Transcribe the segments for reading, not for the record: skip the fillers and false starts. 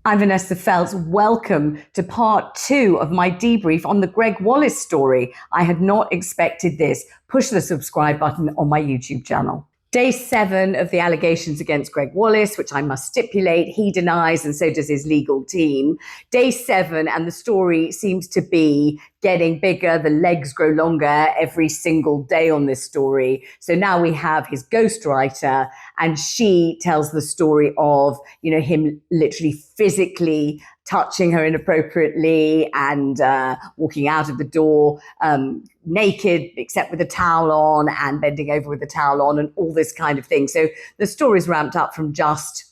I'm Vanessa Feltz. Welcome to part 2 of my debrief on the Gregg Wallace story. I had not expected this. Push the subscribe button on my YouTube channel. Day 7 of the allegations against Gregg Wallace, which I must stipulate, he denies and so does his legal team. Day 7, and the story seems to be getting bigger. The legs grow longer every single day on this story. So now we have his ghostwriter, and she tells the story of, him literally physically touching her inappropriately and walking out of the door naked, except with a towel on, and bending over with a towel on, and all this kind of thing. So the story's ramped up from just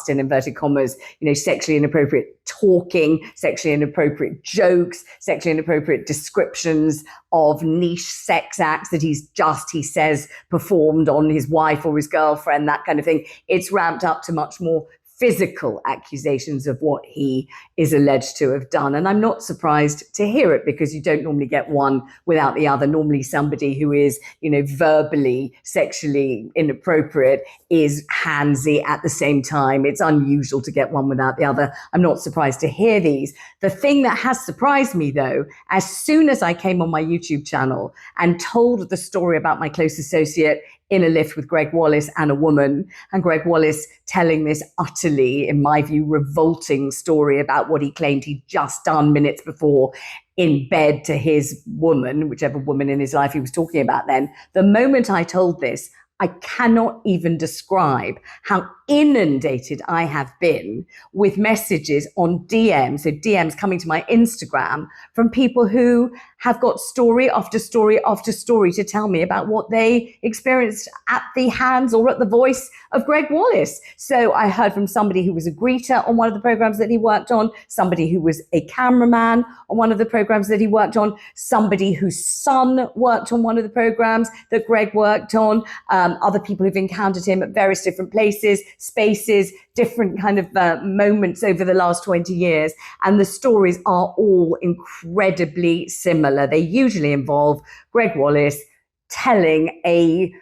in inverted commas, sexually inappropriate talking, sexually inappropriate jokes, sexually inappropriate descriptions of niche sex acts that he says, performed on his wife or his girlfriend, that kind of thing. It's ramped up to much more physical accusations of what he is alleged to have done. And I'm not surprised to hear it, because you don't normally get one without the other. Normally somebody who is, verbally, sexually inappropriate is handsy at the same time. It's unusual to get one without the other. I'm not surprised to hear these. The thing that has surprised me, though, as soon as I came on my YouTube channel and told the story about my close associate in a lift with Gregg Wallace and a woman, and Gregg Wallace telling this utterly, in my view, revolting story about what he claimed he'd just done minutes before in bed to his woman, whichever woman in his life he was talking about then. The moment I told this, I cannot even describe how inundated I have been with messages on DMs, so DMs coming to my Instagram from people who have got story after story after story to tell me about what they experienced at the hands or at the voice of Gregg Wallace. So I heard from somebody who was a greeter on one of the programs that he worked on, somebody who was a cameraman on one of the programs that he worked on, somebody whose son worked on one of the programs that Gregg worked on, other people who've encountered him at various different places, spaces, different kind of moments over the last 20 years. And the stories are all incredibly similar. They usually involve Gregg Wallace telling a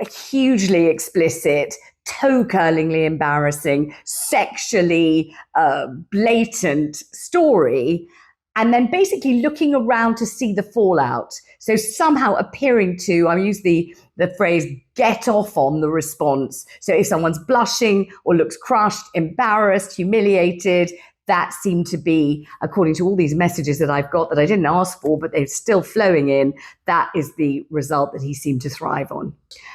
hugely explicit, toe-curlingly embarrassing, sexually blatant story, and then basically looking around to see the fallout. So somehow appearing to, I use the phrase, get off on the response. So if someone's blushing or looks crushed, embarrassed, humiliated, that seemed to be, according to all these messages that I've got that I didn't ask for, but they're still flowing in, that is the result that he seemed to thrive on.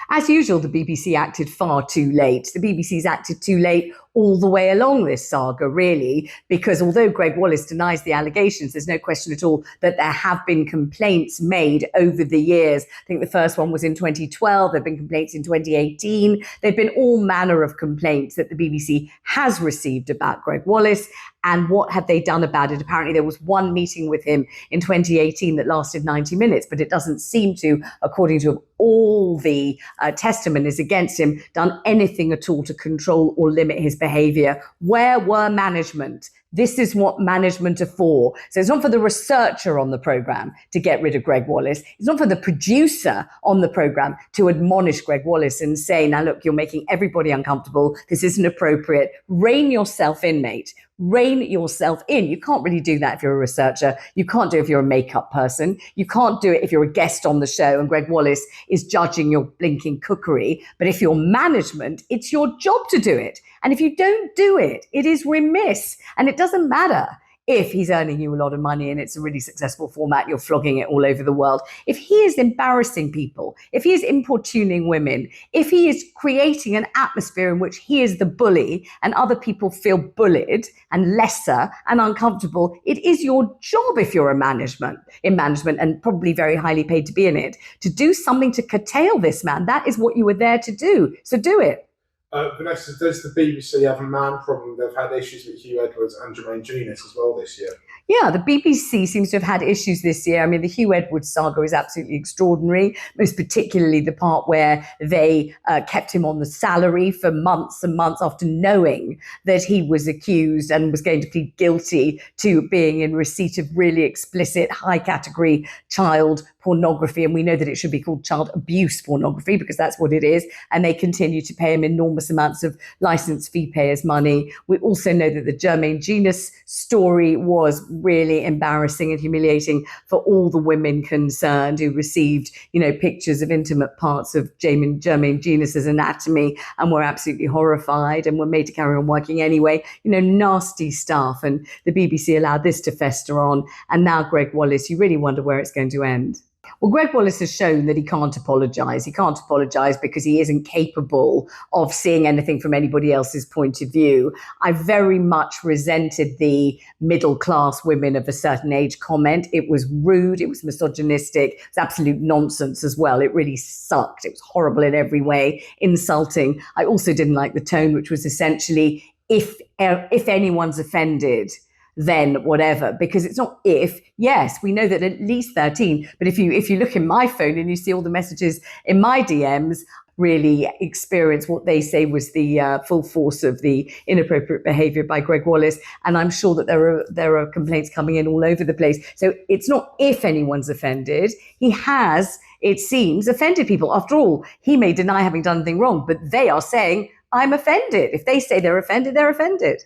As usual, the BBC acted far too late. The BBC's acted too late all the way along this saga, really, because although Gregg Wallace denies the allegations, there's no question at all that there have been complaints made over the years. I think the first one was in 2012. There have been complaints in 2018. There have been all manner of complaints that the BBC has received about Gregg Wallace. And what have they done about it? Apparently, there was one meeting with him in 2018 that lasted 90 minutes, but it doesn't seem to, according to all the testimonies against him, done anything at all to control or limit his behavior. Where were management? This is what management are for. So it's not for the researcher on the program to get rid of Gregg Wallace. It's not for the producer on the program to admonish Gregg Wallace and say, now look, you're making everybody uncomfortable. This isn't appropriate. Rein yourself in, mate. Rein yourself in. You can't really do that if you're a researcher. You can't do it if you're a makeup person. You can't do it if you're a guest on the show and Gregg Wallace is judging your blinking cookery. But if you're management, it's your job to do it. And if you don't do it, it is remiss. And it doesn't matter if he's earning you a lot of money and it's a really successful format, you're flogging it all over the world. If he is embarrassing people, if he is importuning women, if he is creating an atmosphere in which he is the bully and other people feel bullied and lesser and uncomfortable, it is your job, if you're in management and probably very highly paid to be in it, to do something to curtail this man. That is what you were there to do. So do it. Vanessa, does the BBC have a man problem? They've had issues with Hugh Edwards and Jermaine Genius as well this year. Yeah, the BBC seems to have had issues this year. I mean, the Hugh Edwards saga is absolutely extraordinary, most particularly the part where they kept him on the salary for months and months after knowing that he was accused and was going to plead guilty to being in receipt of really explicit, high-category child pornography, and we know that it should be called child abuse pornography because that's what it is, and they continue to pay him enormous amounts of license fee payers' money. We also know that the Jermaine Genius story was really embarrassing and humiliating for all the women concerned who received, pictures of intimate parts of Jermaine Genius's anatomy and were absolutely horrified and were made to carry on working anyway. Nasty stuff. And the BBC allowed this to fester on. And now Gregg Wallace, you really wonder where it's going to end. Well, Gregg Wallace has shown that he can't apologise. He can't apologise because he isn't capable of seeing anything from anybody else's point of view. I very much resented the middle-class women of a certain age comment. It was rude. It was misogynistic. It was absolute nonsense as well. It really sucked. It was horrible in every way, insulting. I also didn't like the tone, which was essentially, if anyone's offended, then whatever, because it's not if. Yes, we know that at least 13, but if you look in my phone and you see all the messages in my DMs, really experience what they say was the full force of the inappropriate behavior by Gregg Wallace. And I'm sure that there are complaints coming in all over the place. So it's not if anyone's offended. He has, it seems, offended people. After all, he may deny having done anything wrong, but they are saying, I'm offended. If they say they're offended, they're offended.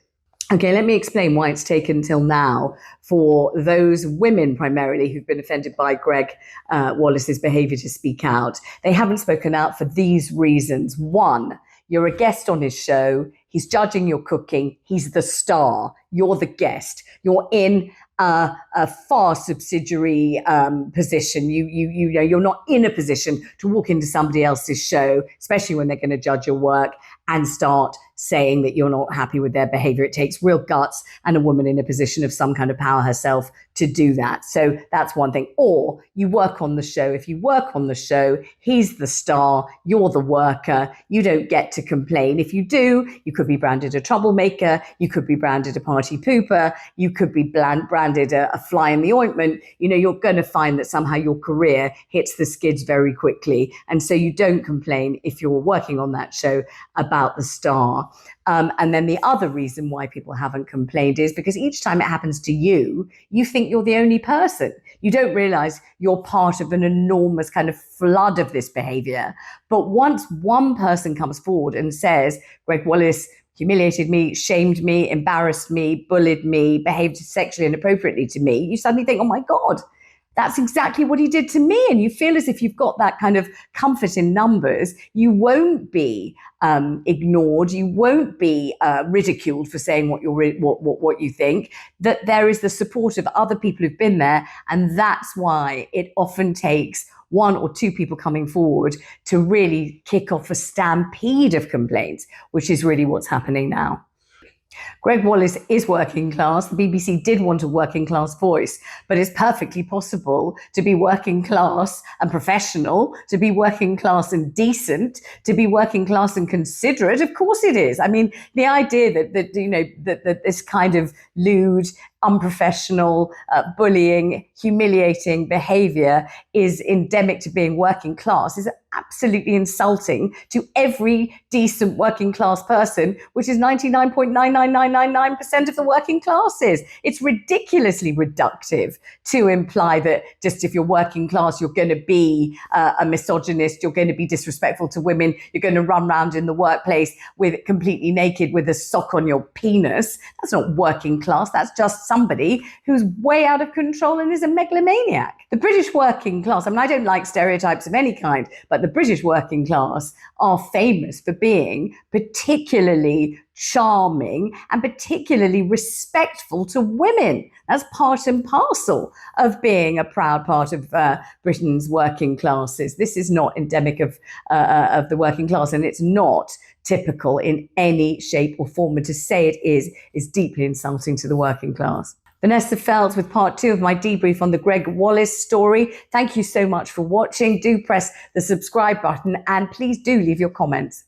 Okay, let me explain why it's taken till now for those women primarily who've been offended by Gregg Wallace's behavior to speak out. They haven't spoken out for these reasons. One, you're a guest on his show. He's judging your cooking. He's the star. You're the guest. You're in a far subsidiary position. You're not in a position to walk into somebody else's show, especially when they're going to judge your work, and start saying that you're not happy with their behavior. It takes real guts and a woman in a position of some kind of power herself to do that. So that's one thing. Or you work on the show. If you work on the show, he's the star, you're the worker, you don't get to complain. If you do, you could be branded a troublemaker, you could be branded a party pooper, you could be branded a fly in the ointment. You're going to find that somehow your career hits the skids very quickly. And so you don't complain if you're working on that show about the star. And then the other reason why people haven't complained is because each time it happens to you, you think you're the only person. You don't realize you're part of an enormous kind of flood of this behavior. But once one person comes forward and says, Gregg Wallace humiliated me, shamed me, embarrassed me, bullied me, behaved sexually inappropriately to me, you suddenly think, oh my God, that's exactly what he did to me. And you feel as if you've got that kind of comfort in numbers. You won't be ignored. You won't be ridiculed for saying what you think. That there is the support of other people who've been there. And that's why it often takes one or two people coming forward to really kick off a stampede of complaints, which is really what's happening now. Gregg Wallace is working class. The BBC did want a working class voice, but it's perfectly possible to be working class and professional, to be working class and decent, to be working class and considerate. Of course it is. I mean, the idea that this kind of lewd, unprofessional, bullying, humiliating behavior is endemic to being working class is absolutely insulting to every decent working class person, which is 99.99999% of the working classes. It's ridiculously reductive to imply that just if you're working class, you're going to be a misogynist, you're going to be disrespectful to women, you're going to run around in the workplace with completely naked with a sock on your penis. That's not working class. That's just somebody who's way out of control and is a megalomaniac. The British working class, I mean, I don't like stereotypes of any kind, but the British working class are famous for being particularly charming and particularly respectful to women. That's part and parcel of being a proud part of Britain's working classes. This is not endemic of the working class, and it's not typical in any shape or form. And to say it is deeply insulting to the working class. Vanessa Feltz with part 2 of my debrief on the Gregg Wallace story. Thank you so much for watching. Do press the subscribe button and please do leave your comments.